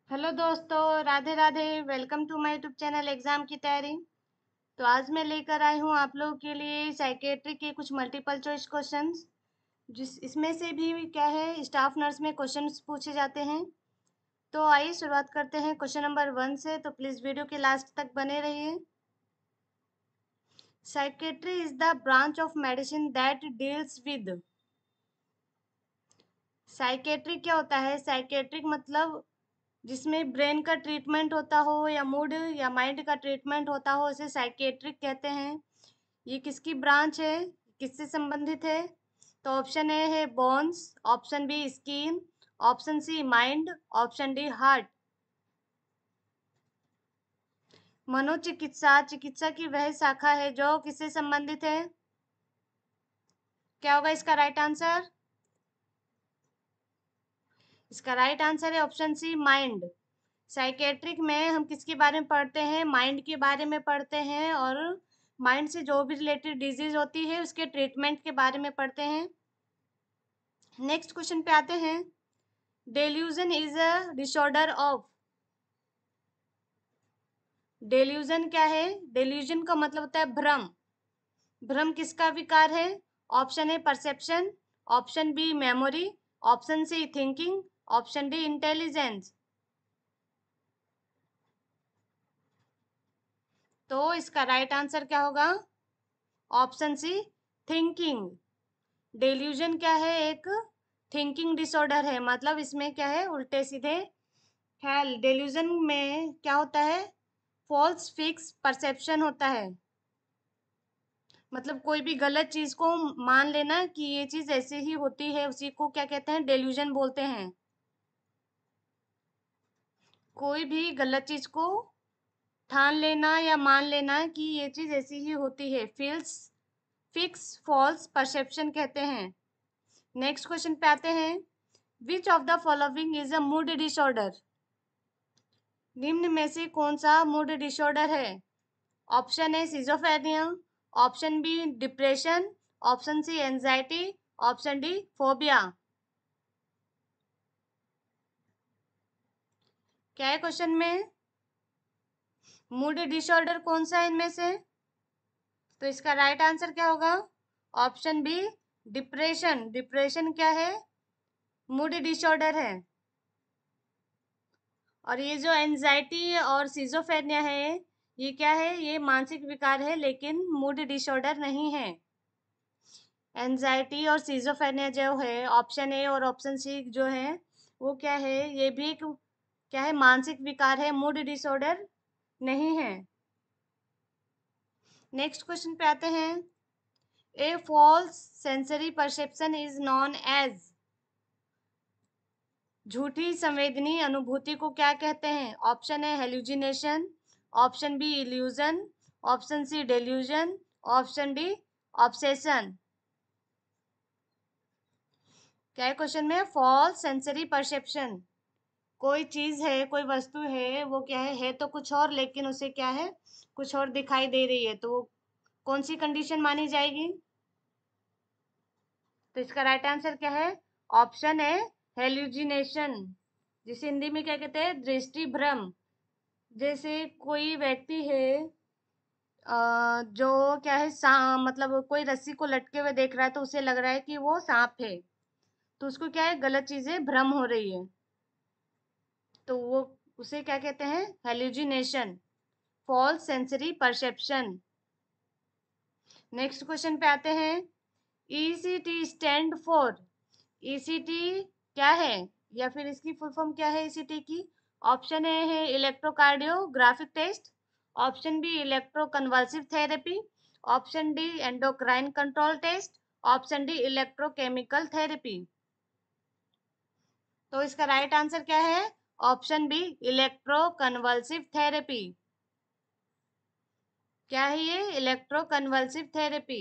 Hello दोस्तों, Radhe Radhe. Welcome to my YouTube channel exam की तैयारी। तो आज मैं लेकर आई हूँ आप लोगों के लिए साइकेट्री के कुछ मल्टीपल चॉइस क्वेश्चंस, जिस इसमें से भी क्या है, स्टाफ नर्स में क्वेश्चंस पूछे जाते हैं। तो आइए शुरुआत करते हैं क्वेश्चन नंबर 1 से। तो प्लीज़ वीडियो के लास्ट तक बने रहिए। Psychiatry is the branch of medicine that deals with. Psychiatry क्या होता है? साइकेट्रिक मतलब जिसमें ब्रेन का ट्रीटमेंट होता हो या मूड या माइंड का ट्रीटमेंट होता हो, उसे साइकेट्रिक कहते हैं। ये किसकी ब्रांच है, किससे संबंधित है? तो ऑप्शन ए है bones, option B skin, option C mind, option D heart. मनोचिकित्सा चिकित्सा की वह शाखा है जो किससे संबंधित है? क्या होगा इसका राइट आंसर? इसका राइट आंसर है ऑप्शन सी माइंड। साइकेट्रिक में हम किसके बारे में पढ़ते हैं? माइंड के बारे में पढ़ते हैं, और माइंड से जो भी रिलेटेड डिजीज होती है उसके ट्रीटमेंट के बारे में पढ़ते हैं। नेक्स्ट क्वेश्चन पे आते हैं। Delusion is a disorder of. Delusion क्या है? डेल्यूजन का मतलब होता है भ्रम। भ्रम किसका विकार है? Option A perception, option B memory, option C thinking, option D intelligence. तो इसका राइट आंसर क्या होगा? Option C thinking. डेल्यूजन क्या है? एक थिंकिंग डिसऑर्डर है। मतलब इसमें क्या है, उल्टे सीधे ख्याल। डेल्यूजन में क्या होता है? फॉल्स फिक्स परसेप्शन होता है। मतलब कोई भी गलत चीज को मान लेना कि ये चीज ऐसे ही होती है, उसी को क्या कहते हैं? डेल्यूजन बोलते हैं। कोई भी गलत चीज को ठान लेना या मान लेना कि ये चीज ऐसी ही होती है, फील्स फिक्स फॉल्स परसेप्शन कहते हैं। नेक्स्ट क्वेश्चन पे आते हैं। Which of the following is a mood disorder? निम्न में से कौन सा मूड डिसऑर्डर है? Option A schizophrenia, option B depression, option C anxiety, option D phobia. क्या है क्वेश्चन में? मूड डिसऑर्डर कौन सा है इनमें से? तो इसका राइट आंसर क्या होगा? Option B depression. डिप्रेशन क्या है? मूड डिसऑर्डर है। और ये जो एंजाइटी और सिजोफ्रेनिया है, ये क्या है? ये मानसिक विकार है, लेकिन मूड डिसऑर्डर नहीं है। एंजाइटी और सिजोफ्रेनिया जो है, ऑप्शन ए और ऑप्शन सी जो है, वो क्या है? ये भी एक क्या है? मानसिक विकार है, मूड डिसऑर्डर नहीं है। नेक्स्ट क्वेश्चन पे आते हैं। A false sensory perception is known as. झूठी संवेदनीय अनुभूति को क्या कहते हैं? Option A hallucination, option B illusion, option C delusion, option D obsession. क्या है क्वेश्चन में? False sensory perception. कोई चीज है, कोई वस्तु है, वो क्या है तो कुछ और, लेकिन उसे क्या है, कुछ और दिखाई दे रही है। तो वो कौन सी कंडीशन मानी जाएगी? तो इसका राइट आंसर क्या है? ऑप्शन है हेल्यूजिनेशन, जिसे हिंदी में क्या कहते हैं? दृष्टि भ्रम। जैसे कोई व्यक्ति है, जो क्या है, मतलब कोई रस्सी को लटके हुए देख रहा है, तो उसे लग रहा है कि वो सांप है। तो उसको क्या है, गलत चीजें भ्रम हो रही है। तो वो उसे क्या कहते हैं? Hallucination, false sensory perception. Next question पे आते हैं। ECT stand for. ईसीटी क्या है, या फिर इसकी फुल फॉर्म क्या है ईसीटी की? ऑप्शन ए है electrocardiographic test, option B electroconvulsive therapy, option D endocrine control test, option D electrochemical therapy. तो इसका राइट आंसर क्या है? Option B electroconvulsive therapy. क्या है ये? Electroconvulsive therapy.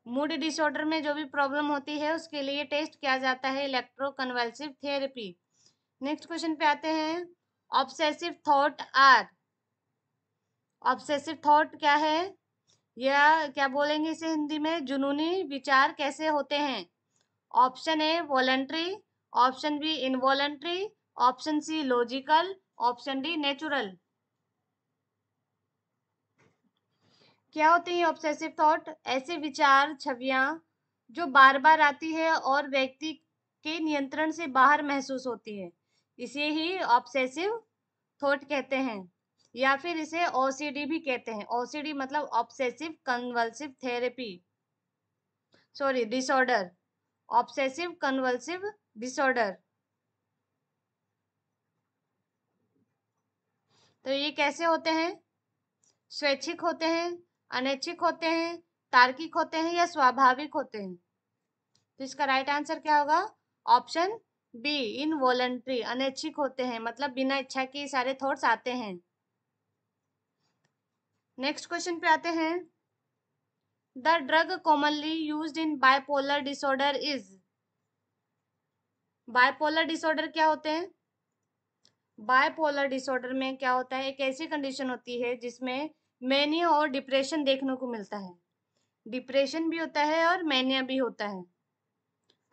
मूड डिसऑर्डर में जो भी प्रॉब्लम होती है, उसके लिए टेस्ट किया जाता है इलेक्ट्रोकन्वल्सिव थेरेपी। नेक्स्ट क्वेश्चन पे आते हैं। Obsessive thought are. Obsessive thought क्या है, या क्या बोलेंगे इसे हिंदी में? जुनूनी विचार कैसे होते हैं? Option A voluntary, option B involuntary, option C logical, option D natural. क्या होते हैं ऑब्सेसिव थॉट? ऐसे विचार, छवियां जो बार बार आती है और व्यक्ति के नियंत्रण से बाहर महसूस होती है, इसे ही ऑब्सेसिव थॉट कहते हैं, या फिर इसे ओसीडी भी कहते हैं। ओसीडी मतलब obsessive convulsive therapy, sorry disorder, obsessive convulsive disorder. तो ये कैसे होते हैं? स्वैच्छिक होते हैं, अनैच्छिक होते हैं, तार्किक होते हैं या स्वाभाविक होते हैं? तो इसका राइट आंसर क्या होगा? ऑप्शन बी इनवॉलंटरी, अनैच्छिक होते हैं, मतलब बिना इच्छा के सारे थॉट्स आते हैं। नेक्स्ट क्वेश्चन पे आते हैं। The drug commonly used in bipolar disorder is. Bipolar disorder क्या होते हैं? बाइपोलर डिसऑर्डर में क्या होता है? एक ऐसी कंडीशन होती है जिसमें मैनिया और डिप्रेशन देखने को मिलता है। डिप्रेशन भी होता है और मैनिया भी होता है।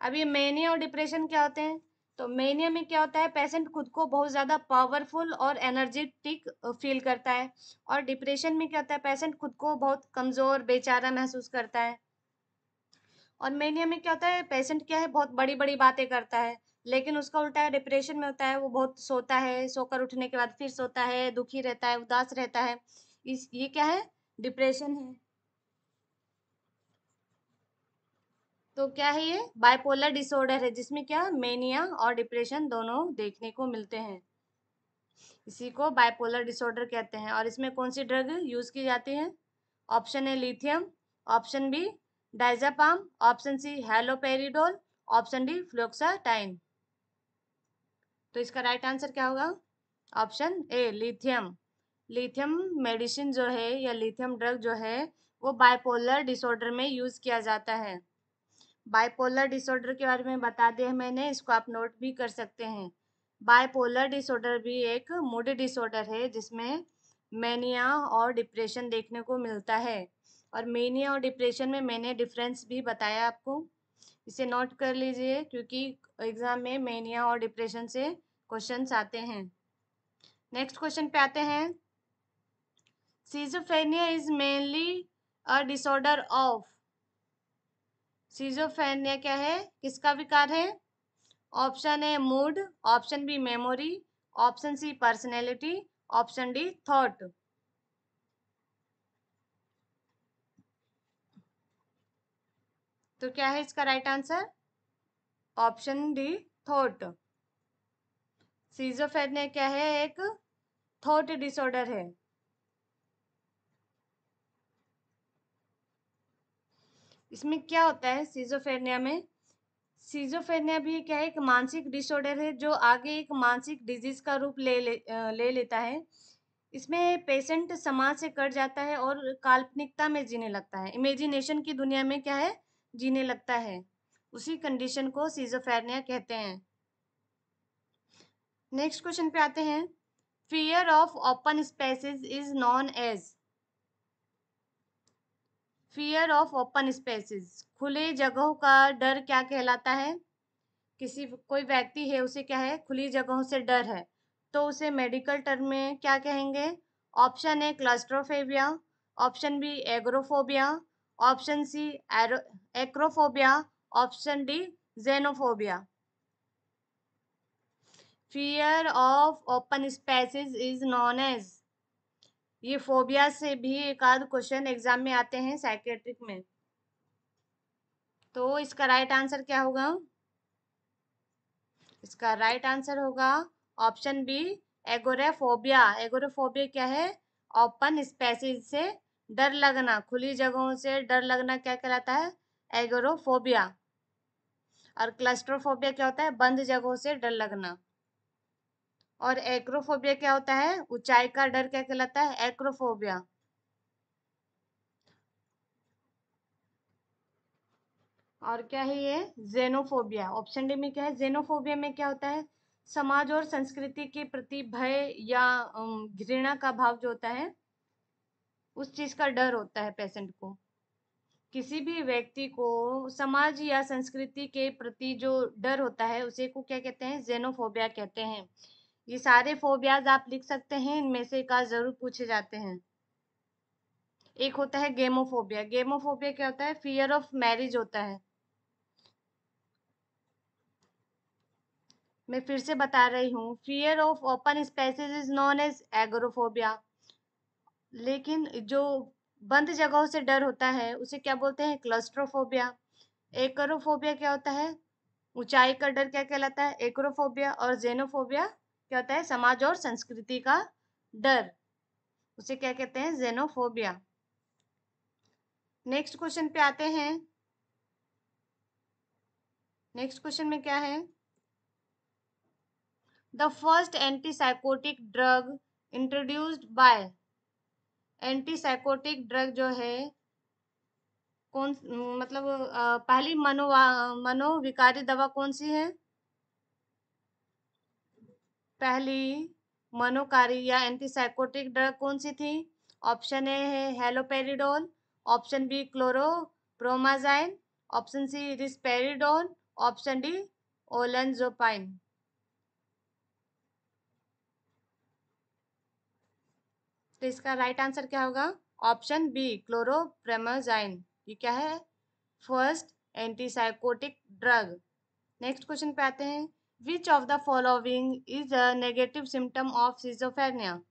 अब ये मैनिया और डिप्रेशन क्या होते हैं? तो मैनिया में क्या होता है? पेशेंट खुद को बहुत ज्यादा पावरफुल और एनर्जेटिक फील करता है, और डिप्रेशन में क्या होता है? पेशेंट खुद को बहुत कमजोर, बेचारा महसूस करता है। और मैनिया में क्या होता है? पेशेंट क्या है? बहुत बड़ी बड़ी बातें करता है। लेकिन उसका उल्टा है, डिप्रेशन में होता है वो बहुत सोता है, सोकर उठने के बाद फिर सोता है, दुखी रहता है, उदास रहता है। ये क्या है? डिप्रेशन है। तो क्या है? ये बाइपोलर डिसऑर्डर है, जिसमें क्या मेनिया और डिप्रेशन दोनों देखने को मिलते हैं। इसी को बाइपोलर डिसऑर्डर कहते हैं। और इसमें कौन सी ड्रग यूज की जाती है? Option A lithium, option B diazepam, option C haloperidol, option D fluoxetine. तो इसका राइट आंसर क्या होगा? Option A lithium. Lithium medicine जो है या लिथियम ड्रग जो है वो बाइपोलर डिसऑर्डर में यूज किया जाता है। बाइपोलर डिसऑर्डर के बारे में बता दिया मैंने, इसको आप नोट भी कर सकते हैं। बाइपोलर डिसऑर्डर भी एक मूड डिसऑर्डर है जिसमें मैनिया और डिप्रेशन देखने को मिलता है। और मैनिया और डिप्रेशन में मैंने डिफरेंस भी बताया आपको, इसे नोट कर लीजिए क्योंकि एग्जाम में मैनिया और डिप्रेशन से क्वेश्चंस आते हैं। नेक्स्ट क्वेश्चन पे आते हैं। Schizophrenia is mainly a disorder of. Schizophrenia क्या है? किसका विकार है? Option A mood, option B memory, option C personality, option D thought. तो क्या है इसका right answer? Option D thought. Schizophrenia क्या है? एक थॉट डिसऑर्डर है। इसमें क्या होता है सिजोफ्रेनिया में? सिजोफ्रेनिया भी क्या है? एक मानसिक डिसऑर्डर है जो आगे एक मानसिक डिजीज का रूप ले लेता है। इसमें पेशेंट समाज से कट जाता है और काल्पनिकता में जीने लगता है, इमेजिनेशन की दुनिया में क्या है? जीने लगता है। उसी कंडीशन को सिजोफ्रेनिया कहते हैं। नेक्स्ट क्वेश्चन पे आते हैं। Fear of open spaces is known as. Fear of open spaces, खुले जगहों का डर क्या कहलाता है? किसी कोई व्यक्ति है उसे क्या है? खुली जगहों से डर है, तो उसे मेडिकल टर्म में क्या कहेंगे? Option A claustrophobia, option B agoraphobia, option C acrophobia, option D xenophobia. Fear of open spaces is known as. ये फोबिया से भी एक आध क्वेश्चन एग्जाम में आते हैं साइकेट्रिक में। तो इसका राइट आंसर क्या होगा? इसका राइट आंसर होगा ऑप्शन बी एगोराफोबिया। एगोराफोबिया क्या है? ओपन स्पेसेस से डर लगना, खुली जगहों से डर लगना क्या कहलाता है? एगोराफोबिया। और क्लस्ट्रोफोबिया क्या होता है? बंद जगहों से डर लगना। और एक्रोफोबिया क्या होता है? ऊंचाई का डर क्या कहलाता है? एक्रोफोबिया। और क्या है ये? जेनोफोबिया। ऑप्शन डी में क्या है? जेनोफोबिया में क्या होता है? समाज और संस्कृति के प्रति भय या घृणा का भाव जो होता है, उस चीज का डर होता है पेशेंट को। किसी भी व्यक्ति को समाज या संस्कृति के प्रति जो डर होता है उसे को क्या कहते हैं, जेनोफोबिया कहते हैं। ये सारे फोबियाज आप लिख सकते हैं, इनमें से एक आज जरूर पूछे जाते हैं। एक होता है गेमोफोबिया। गेमोफोबिया क्या होता है, फियर ऑफ मैरिज होता है। मैं फिर से बता रही हूँ, fear of open spaces is known as agoraphobia. लेकिन जो बंद जगहों से डर होता है उसे क्या बोलते हैं, क्लस्ट्रोफोबिया। एक्रोफोबिया क्या होता है, ऊंचाई का डर क्या कहलाता है, एक्रोफोबिया। और जेनोफोबिया क्या होता है, समाज और संस्कृति का डर, उसे क्या कहते हैं, जेनोफोबिया। नेक्स्ट क्वेश्चन पे आते हैं। नेक्स्ट क्वेश्चन में क्या है, the first antipsychotic drug introduced by. Antipsychotic drug जो है कौन, मतलब पहली मनोविकारी दवा कौन सी है, पहली मनोकारी या एंटीसाइकोटिक ड्रग कौन सी थी। ऑप्शन ए है haloperidol, option B chlorpromazine, option C risperidone, option D olanzapine. तो इसका राइट आंसर क्या होगा, ऑप्शन बी क्लोरोप्रोमाजाइन। ये क्या है, first antipsychotic drug. Next question पे आते हैं, which of the following is a negative symptom of schizophrenia.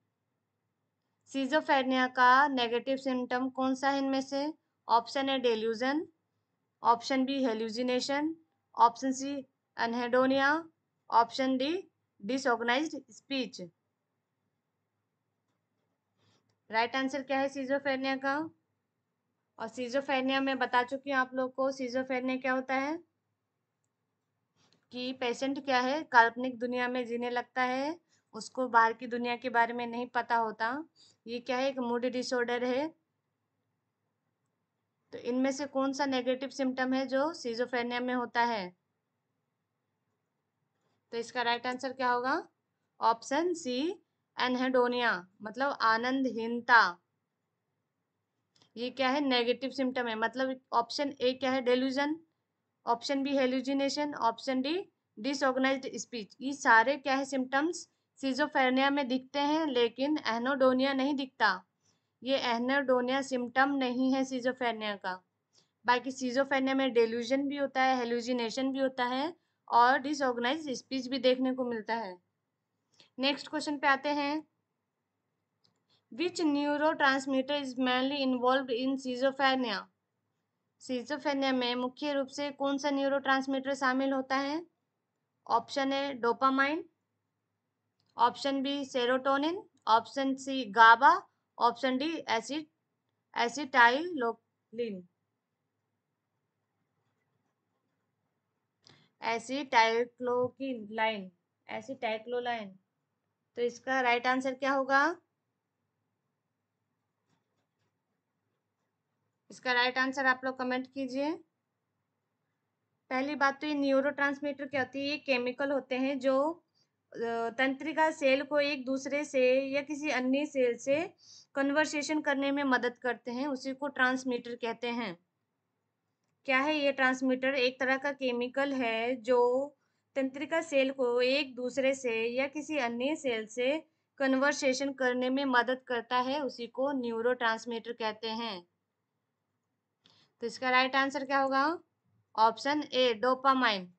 Schizophrenia का नेगेटिव सिम्टम कौन सा है इनमें से। Option A delusion, option B hallucination, option C anhedonia, option D disorganised speech. Right answer क्या है सिजोफ्रेनिया का। और सिजोफ्रेनिया में बता चुकी हूँ आप लोग को, सिजोफ्रेनिया क्या होता है कि पेशेंट क्या है, काल्पनिक दुनिया में जीने लगता है, उसको बाहर की दुनिया के बारे में नहीं पता होता। ये क्या है, एक मूड डिसऑर्डर है। तो इनमें से कौन सा नेगेटिव सिम्टम है जो सिजोफ्रेनिया में होता है। तो इसका राइट आंसर क्या होगा, ऑप्शन सी एनहेडोनिया, मतलब आनंदहीनता। ये क्या है, नेगेटिव सिम्टम है। मतलब ऑप्शन ए क्या है, delusion, option B hallucination, option D disorganised speech. ये सारे क्या है, सिम्टम्स सिजोफ्रेनिया में दिखते हैं, लेकिन एनोडोनिया नहीं दिखता। ये एनोडोनिया सिम्टम नहीं है सिजोफ्रेनिया का। बाकी सिजोफ्रेनिया में डेल्यूजन भी होता है, हेलुसिनेशन भी होता है, और डिसऑर्गेनाइज्ड स्पीच भी देखने को मिलता है। नेक्स्ट क्वेश्चन पे आते हैं, which neurotransmitter is mainly involved in schizophrenia. Schizophrenia में मुख्य रूप से कौन सा न्यूरो ट्रांसमीटर शामिल होता है। Option A dopamine, option B serotonin, option C GABA, option D acetylcholine. Acetylcholine, acetylcholine. तो इसका राइट आंसर क्या होगा, इसका राइट आंसर आप लोग कमेंट कीजिए। पहली बात तो ये न्यूरोट्रांसमीटर क्या होती है, ये केमिकल होते हैं जो तंत्रिका सेल को एक दूसरे से या किसी अन्य सेल से कन्वर्सेशन करने में मदद करते हैं, उसी को ट्रांसमीटर कहते हैं। क्या है ये ट्रांसमीटर, एक तरह का केमिकल है जो तंत्रिका सेल को एक दूसरे से या किसी अन्य सेल से कन्वर्सेशन करने में मदद करता है, उसी को न्यूरोट्रांसमीटर कहते हैं। तो इसका राइट आंसर क्या होगा, option A dopamine.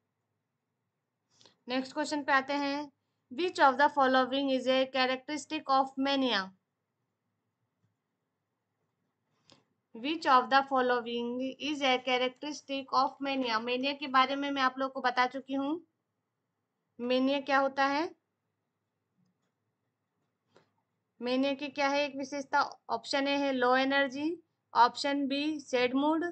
Next question पे आते हैं, which of the following is a characteristic of mania. Which of the following is a characteristic of mania. Mania के बारे में मैं आप लोग को बता चुकी हूँ। मेनिया क्या होता है, मेनिया की क्या है एक विशेषता। ऑप्शन ए है low energy, option B sad mood,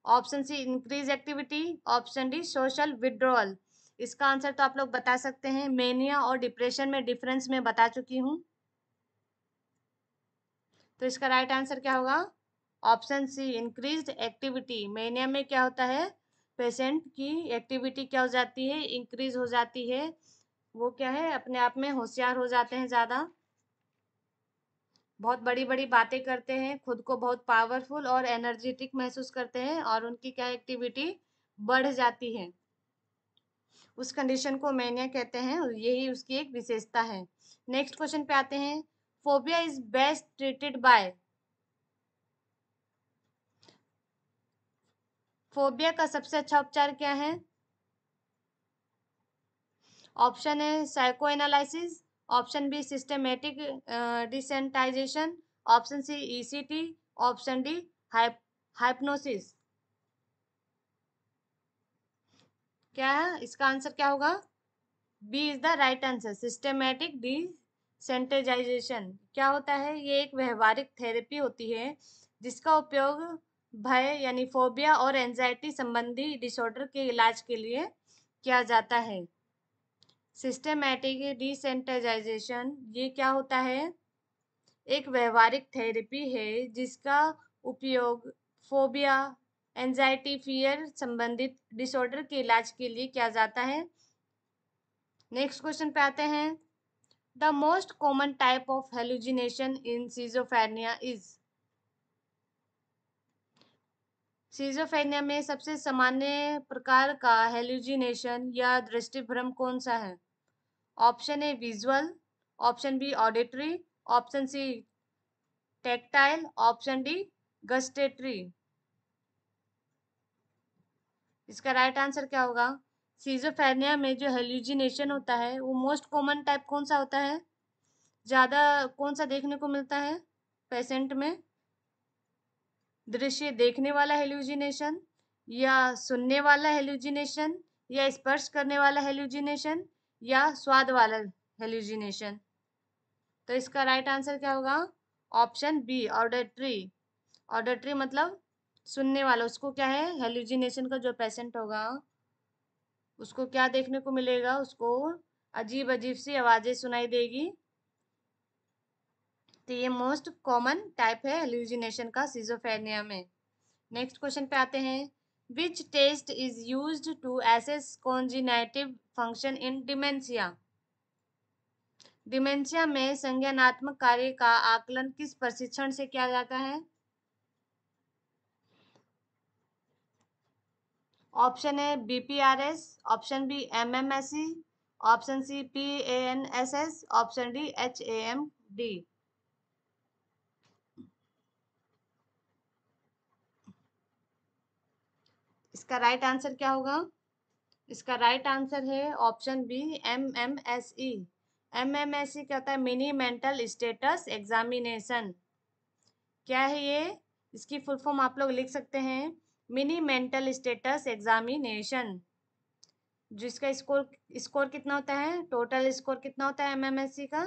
option C increase activity, option D social withdrawal. इसका आंसर तो आप लोग बता सकते हैं, मेनिया और डिप्रेशन में डिफरेंस में बता चुकी हूँ। तो इसका राइट आंसर क्या होगा, option C increased activity. Mania में क्या होता है, पेशेंट की एक्टिविटी क्या हो जाती है, इंक्रीज हो जाती है। वो क्या है, अपने आप में होशियार हो जाते हैं ज़्यादा। बहुत बड़ी बड़ी बातें करते हैं, खुद को बहुत पावरफुल और एनर्जेटिक महसूस करते हैं और उनकी क्या एक्टिविटी बढ़ जाती है। उस कंडीशन को मैनिया कहते हैं, यही उसकी एक विशेषता है। नेक्स्ट क्वेश्चन पे आते हैं। Phobia is best treated by. Phobia का सबसे अच्छा उपचार क्या है? Option A psychoanalysis, option B systematic desensitisation, option C ECT, option D hypnosis. क्या है इसका आंसर? क्या होगा? B is the right answer, systematic desensitisation. क्या होता है? ये एक व्यवहारिक थेरेपी होती है जिसका उपयोग भय यानी फोबिया और एंजाइटी संबंधी डिसऑर्डर के इलाज के लिए किया जाता है। सिस्टमैटिक डिसेंटेजाइजेशन ये क्या होता है? एक व्यवहारिक थेरेपी है जिसका उपयोग फोबिया, एंजाइटी, फियर संबंधित डिसऑर्डर के इलाज के लिए किया जाता है। नेक्स्ट क्वेश्चन पे आते हैं। The most common type of hallucination in schizophrenia is. Schizophrenia में सबसे सामान्य प्रकार का हेलुजिनेशन या दृष्टिभ्रम कौन सा है? Option A visual, option B auditory, option C tactile, option D gustatory. इसका राइट आंसर क्या होगा? सिजोफ्रेनिया में जो हेलुजिनेशन होता है वो मोस्ट कॉमन टाइप कौन सा होता है? ज़्यादा कौन सा देखने को मिलता है पेशेंट में? दृश्य देखने वाला हेलुजिनेशन, या सुनने वाला हेलुजिनेशन, या स्पर्श करने वाला हेलुजिनेशन, या स्वाद वाला हेलुजिनेशन? तो इसका राइट आंसर क्या होगा? Option B auditory. ऑडिटरी मतलब सुनने वाला। उसको क्या है, हेलुजिनेशन का जो पेशेंट होगा उसको क्या देखने को मिलेगा? उसको अजीब अजीब सी आवाजें सुनाई देगी। तो ये मोस्ट कॉमन टाइप है हेलुजिनेशन का सिजोफ्रेनिया में। नेक्स्ट क्वेश्चन पे आते हैं। Which test is used to assess cognitive function in dementia. Dementia में संज्ञानात्मक कार्य का आकलन किस प्रशिक्षण से किया जाता है? Option A BPRS, option B MMSC, option C PANSS, option D HAMD. इसका राइट आंसर क्या होगा? इसका राइट आंसर है ऑप्शन बी एमएमएसई। एमएमएसई क्या होता है? Mini mental status examination. क्या है ये? इसकी फुल फॉर्म आप लोग लिख सकते हैं, मिनी मेंटल स्टेटस एग्जामिनेशन। जिसका स्कोर स्कोर कितना होता है? टोटल स्कोर कितना होता है एमएमएससी का?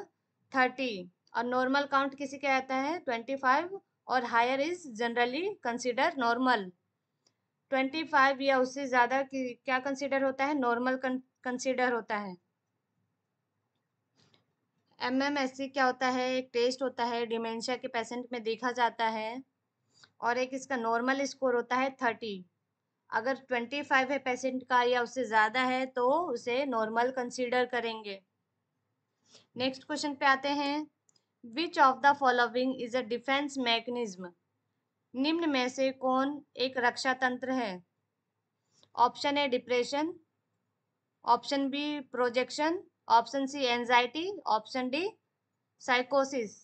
30। और नॉर्मल काउंट किसी का आता है? 25। और higher is generally consider normal. 25 या उससे ज़्यादा क्या कंसिडर होता है? नॉर्मल कंसिडर होता है। एमएमएससी क्या होता है? एक टेस्ट होता है, डिमेंशिया के पेशेंट में देखा जाता है, और एक इसका नॉर्मल स्कोर होता है 30। अगर 25 है पेशेंट का या उससे ज़्यादा है तो उसे नॉर्मल कंसीडर करेंगे। नेक्स्ट क्वेश्चन पे आते हैं। Which of the following is a defence mechanism. निम्न में से कौन एक रक्षा तंत्र है? Option A depression, option B projection, option C anxiety, option D साइकोसिस।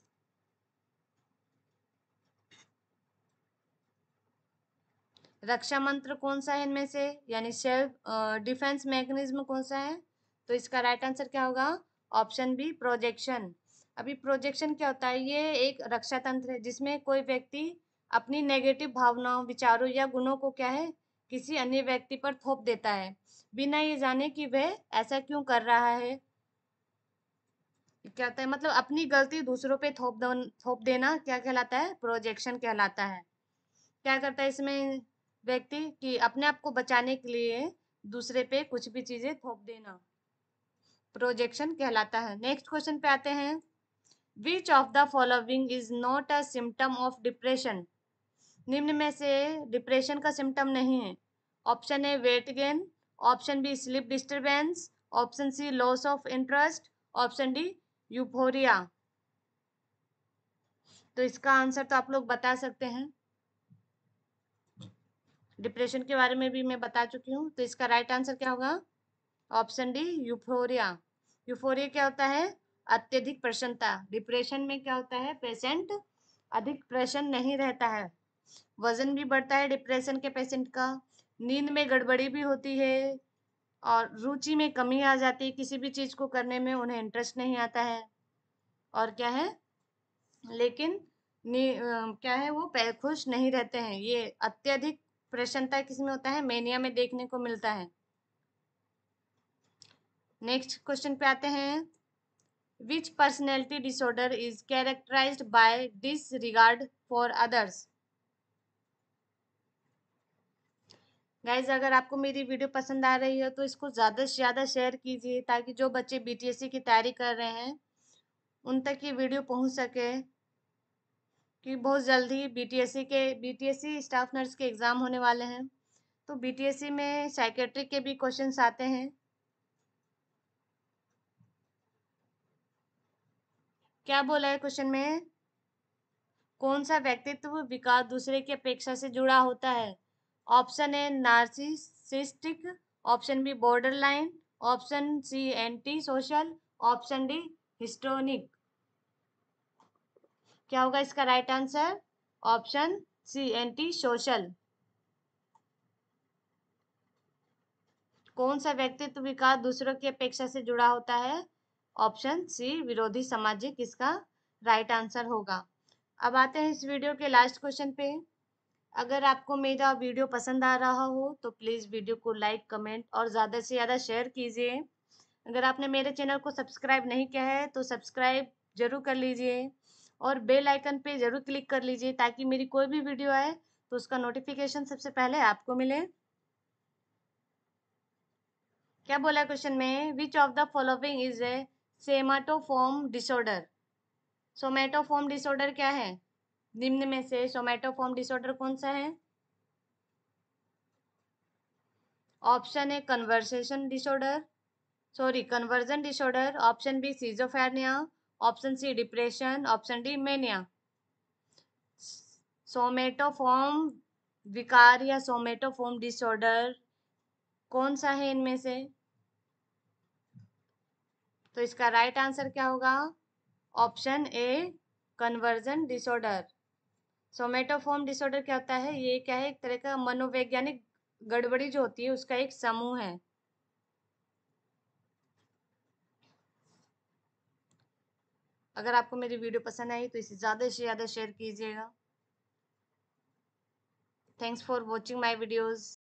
रक्षा मंत्र कौन सा है इनमें से, यानी सेल्फ डिफेंस मैकेनिज्म कौन सा है? तो इसका राइट आंसर क्या होगा? Option B projection. अभी प्रोजेक्शन क्या होता है? ये एक रक्षा तंत्र है जिसमें कोई व्यक्ति अपनी नेगेटिव भावनाओं, विचारों या गुणों को क्या है, किसी अन्य व्यक्ति पर थोप देता है बिना ये जाने कि वह ऐसा क्यों कर रहा है। क्या होता है? मतलब अपनी गलती दूसरों पे थोप देना क्या कहलाता है? प्रोजेक्शन कहलाता है। क्या करता है इसमें व्यक्ति कि अपने आप को बचाने के लिए दूसरे पे कुछ भी चीजें थोप देना, प्रोजेक्शन कहलाता है। नेक्स्ट क्वेश्चन पे आते हैं। Which of the following is not a symptom of depression. निम्न में से डिप्रेशन का सिम्टम नहीं है। Option A weight gain, option B sleep disturbance, option C loss of interest, option D euphoria. तो इसका आंसर तो आप लोग बता सकते हैं। डिप्रेशन के बारे में भी मैं बता चुकी हूँ, तो इसका राइट आंसर क्या होगा? Option D, euphoria. यूफोरिया क्या होता है? अत्यधिक प्रसन्नता। डिप्रेशन में क्या होता है? पेशेंट अधिक प्रसन्न नहीं रहता है, वजन भी बढ़ता है डिप्रेशन के पेशेंट का, नींद में गड़बड़ी भी होती है, और रुचि में कमी आ जाती है, किसी भी चीज को करने में उन्हें इंटरेस्ट नहीं आता है। और क्या है? लेकिन क्या है, वो खुश नहीं रहते हैं। ये अत्यधिक प्रसन्नता किस में होता है? मेनिया में देखने को मिलता है। नेक्स्ट क्वेश्चन पे आते हैं। Which personality disorder is characterised by disregard for others? Guys, अगर आपको मेरी वीडियो पसंद आ रही है तो इसको ज़्यादा से ज़्यादा शेयर कीजिए, ताकि जो बच्चे बीटीएससी की तैयारी कर रहे हैं उन तक ये वीडियो पहुंच सके, कि बहुत जल्दी बीटीएससी स्टाफ नर्स के एग्ज़ाम होने वाले हैं। तो बीटीएससी में साइकेट्रिक के भी क्वेश्चंस आते हैं। क्या बोला है क्वेश्चन में? कौन सा व्यक्तित्व विकास दूसरे की अपेक्षा से जुड़ा होता है? Option A narcissistic, option B borderline, option C anti social, option D histrionic. क्या होगा इसका right answer? Option C anti social. कौन सा व्यक्तित्व विकास दूसरों की अपेक्षा से जुड़ा होता है? ऑप्शन सी विरोधी सामाजिक इसका राइट आंसर होगा। अब आते हैं इस वीडियो के लास्ट क्वेश्चन पे। अगर आपको मेरा वीडियो पसंद आ रहा हो तो प्लीज़ वीडियो को लाइक, कमेंट और ज़्यादा से ज़्यादा शेयर कीजिए। अगर आपने मेरे चैनल को सब्सक्राइब नहीं किया है तो सब्सक्राइब जरूर कर लीजिए, और बेल आइकन पे जरूर क्लिक कर लीजिए, ताकि मेरी कोई भी वीडियो आए तो उसका नोटिफिकेशन सबसे पहले आपको मिले। क्या बोला क्वेश्चन में? Which of the following is a somatoform disorder? Somatoform disorder क्या है? निम्न में से सोमेटोफॉर्म डिसऑर्डर कौन सा है? Option A conversation disorder, sorry conversion disorder, option B schizophrenia, option C depression, option D mania. Somatoform विकार या सोमेटोफॉर्म डिसऑर्डर कौन सा है इनमें से? तो इसका राइट आंसर क्या होगा? ऑप्शन ए कन्वर्जन डिसऑर्डर। सोमेटोफॉर्म डिसऑर्डर क्या होता है? ये क्या है? एक तरह का मनोवैज्ञानिक गड़बड़ी जो होती है उसका एक समूह है। अगर आपको मेरी वीडियो पसंद आई तो इसे ज़्यादा से ज़्यादा शेयर कीजिएगा। Thanks for watching my videos.